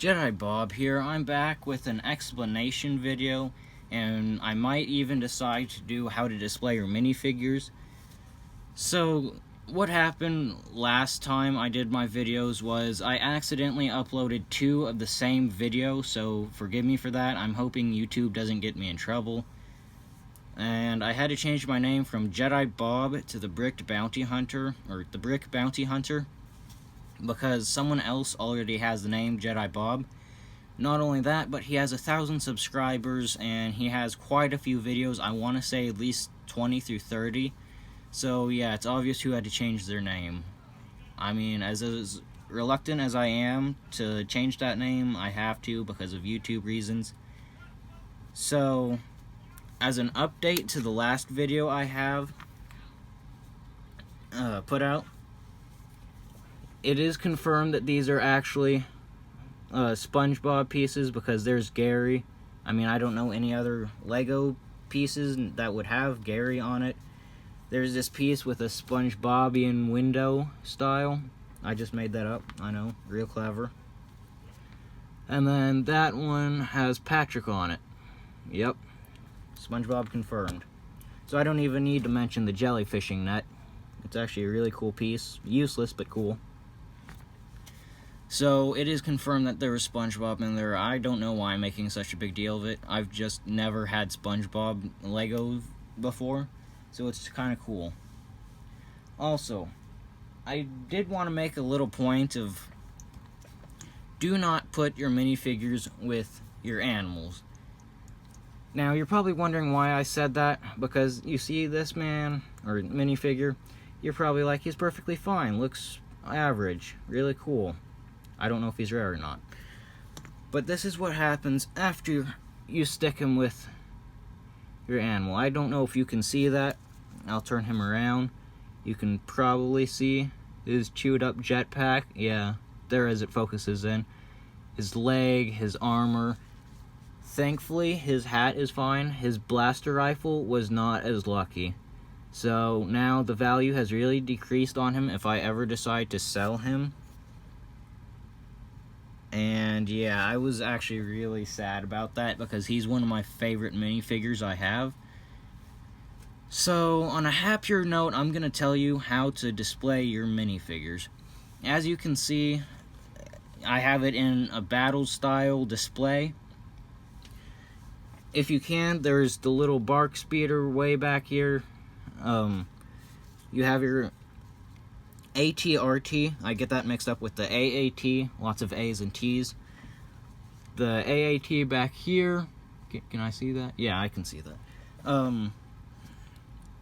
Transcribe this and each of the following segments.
Jedi Bob here. I'm back with an explanation video, and I might even decide to do how to display your minifigures. So, what happened last time I did my videos was I accidentally uploaded two of the same video, so forgive me for that. I'm hoping YouTube doesn't get me in trouble. And I had to change my name from Jedi Bob to the Brick Bounty Hunter, because someone else already has the name Jedi Bob. Not only that, but he has 1,000 subscribers and he has quite a few videos. I want to say at least 20 through 30. So yeah, it's obvious who had to change their name. I mean, as reluctant as I am to change that name, I have to because of YouTube reasons. So, as an update to the last video I have put out, it is confirmed that these are actually SpongeBob pieces because there's Gary. I mean, I don't know any other Lego pieces that would have Gary on it. There's this piece with a SpongeBobian window style. I just made that up, I know, real clever. And then that one has Patrick on it. Yep, SpongeBob confirmed. So I don't even need to mention the jellyfishing net. It's actually a really cool piece. Useless, but cool. So, it is confirmed that there was SpongeBob in there. I don't know why I'm making such a big deal of it. I've just never had SpongeBob Lego before, so it's kind of cool. Also, I did want to make a little point of do not put your minifigures with your animals. Now, you're probably wondering why I said that, because you see this man, or minifigure, you're probably like, he's perfectly fine, looks average, really cool. I don't know if he's rare or not. But this is what happens after you stick him with your animal. I don't know if you can see that. I'll turn him around. You can probably see his chewed up jetpack. Yeah, there as it focuses in. His leg, his armor. Thankfully, his hat is fine. His blaster rifle was not as lucky. So now the value has really decreased on him if I ever decide to sell him. And yeah, I was actually really sad about that because he's one of my favorite minifigures I have. So, on a happier note, I'm going to tell you how to display your minifigures. As you can see, I have it in a battle style display. If you can, there's the little bark speeder way back here. You have your ATRT, I get that mixed up with the AAT, lots of A's and T's. The AAT back here, can I see that? Yeah, I can see that.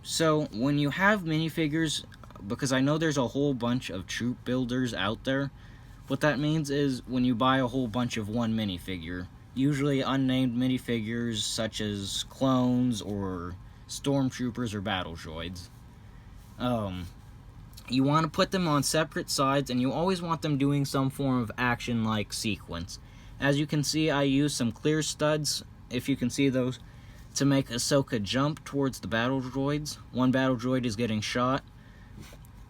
So, when you have minifigures, because I know there's a whole bunch of troop builders out there, what that means is when you buy a whole bunch of one minifigure, usually unnamed minifigures such as clones or stormtroopers or battle droids, you want to put them on separate sides, and you always want them doing some form of action-like sequence. As you can see, I use some clear studs, if you can see those, to make Ahsoka jump towards the battle droids. One battle droid is getting shot.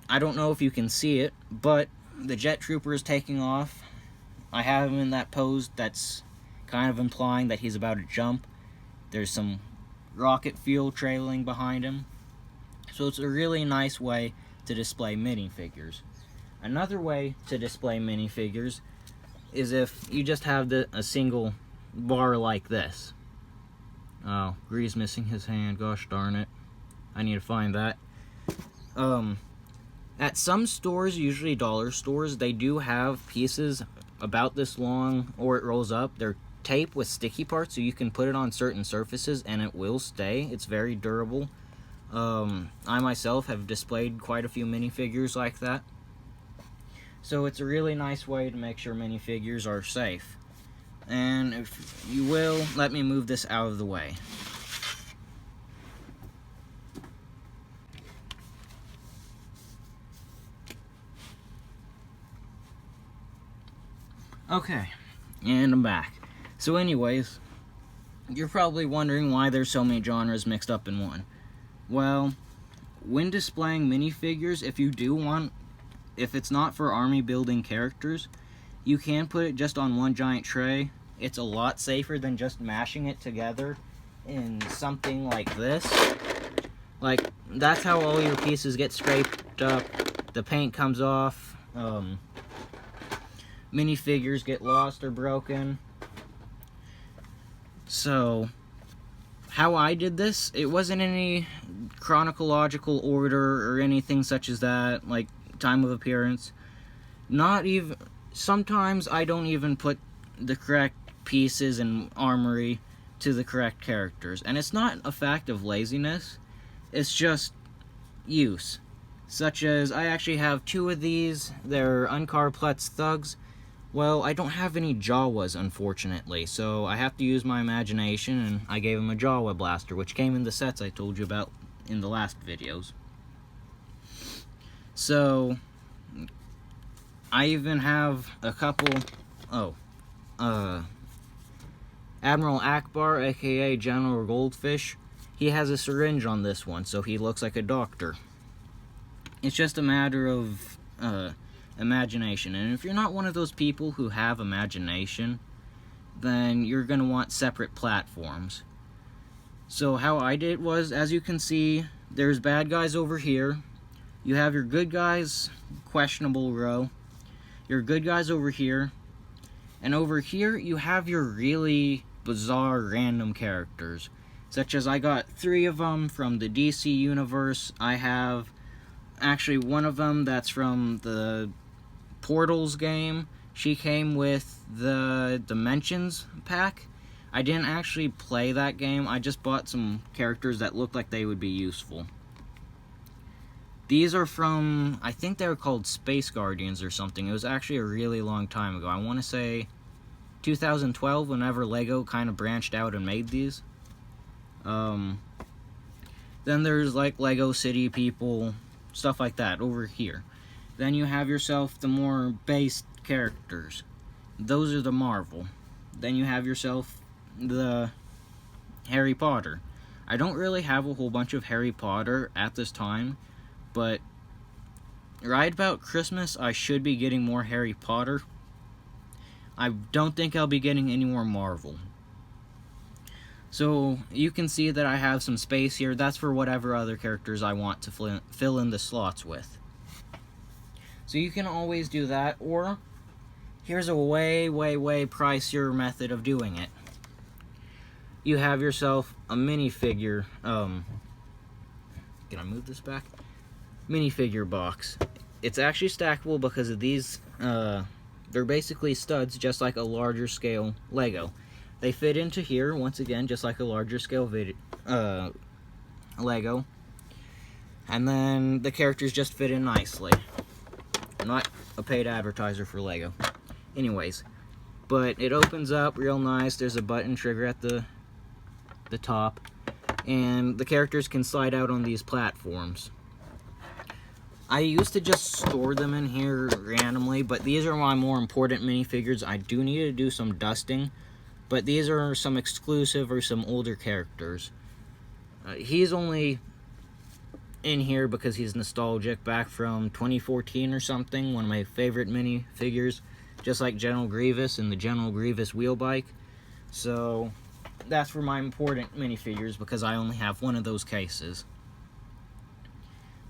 I don't know if you can see it, but the jet trooper is taking off. I have him in that pose that's kind of implying that he's about to jump. There's some rocket fuel trailing behind him. So it's a really nice way to display minifigures. Another way to display minifigures is if you just have a single bar like this. Oh, Gree's missing his hand, gosh darn it. I need to find that. At some stores, usually dollar stores, they do have pieces about this long, or it rolls up. They're taped with sticky parts, so you can put it on certain surfaces and it will stay. It's very durable. I myself have displayed quite a few minifigures like that. So it's a really nice way to make sure minifigures are safe. And if you will, let me move this out of the way. Okay, and I'm back. So anyways, you're probably wondering why there's so many genres mixed up in one. Well, when displaying minifigures, if it's not for army building characters, You can put it just on one giant tray. It's a lot safer than just mashing it together in something like this. Like, that's how all your pieces get scraped up, the paint comes off, minifigures get lost or broken. So, how I did this, it wasn't any chronological order or anything such as that, like time of appearance. Not even, sometimes I don't even put the correct pieces and armory to the correct characters. And it's not a fact of laziness, it's just use. Such as, I actually have 2 of these, they're Uncarplet's Thugs. Well, I don't have any Jawas, unfortunately, so I have to use my imagination, and I gave him a Jawa blaster, which came in the sets I told you about in the last videos. So, I even have a couple, Admiral Akbar, aka General Goldfish, he has a syringe on this one, so he looks like a doctor. It's just a matter of, imagination, and if you're not one of those people who have imagination, then you're going to want separate platforms. So how I did it was, as you can see, there's bad guys over here, you have your good guys, questionable row, your good guys over here, and over here you have your really bizarre random characters, such as I got 3 of them from the DC universe. I have actually one of them that's from the Portals game. She came with the Dimensions pack. I didn't actually play that game, I just bought some characters that looked like they would be useful. These are from, I think they were called Space Guardians or something. It was actually a really long time ago. I want to say 2012, whenever LEGO kind of branched out and made these. Then there's like Lego City people, stuff like that over here. Then you have yourself the more based characters. Those are the Marvel. Then you have yourself the Harry Potter. I don't really have a whole bunch of Harry Potter at this time, but right about Christmas I should be getting more Harry Potter. I don't think I'll be getting any more Marvel. So you can see that I have some space here. That's for whatever other characters I want to fill in the slots with. So you can always do that, or here's a way pricier method of doing it. You have yourself a minifigure, can I move this back? Minifigure box. It's actually stackable because of these, they're basically studs just like a larger scale Lego. They fit into here, once again, just like a larger scale Lego. And then the characters just fit in nicely. I'm not a paid advertiser for Lego. Anyways, but it opens up real nice. There's a button trigger at the top. And the characters can slide out on these platforms. I used to just store them in here randomly, but these are my more important minifigures. I do need to do some dusting, but these are some exclusive or some older characters. He's only in here because he's nostalgic, back from 2014 or something, one of my favorite minifigures, just like General Grievous and the General Grievous wheel bike. So that's for my important minifigures because I only have one of those cases.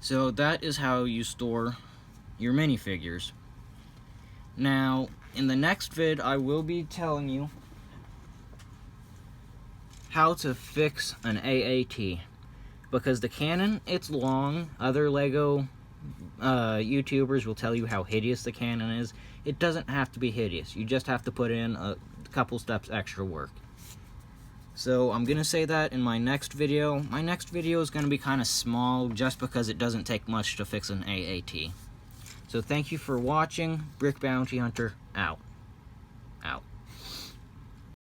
So that is how you store your minifigures. Now, in the next vid, I will be telling you how to fix an AAT. Because the cannon, it's long. Other Lego YouTubers will tell you how hideous the cannon is. It doesn't have to be hideous. You just have to put in a couple steps extra work. So I'm going to say that in my next video. My next video is going to be kind of small just because it doesn't take much to fix an AAT. So thank you for watching. Brick Bounty Hunter out. Out.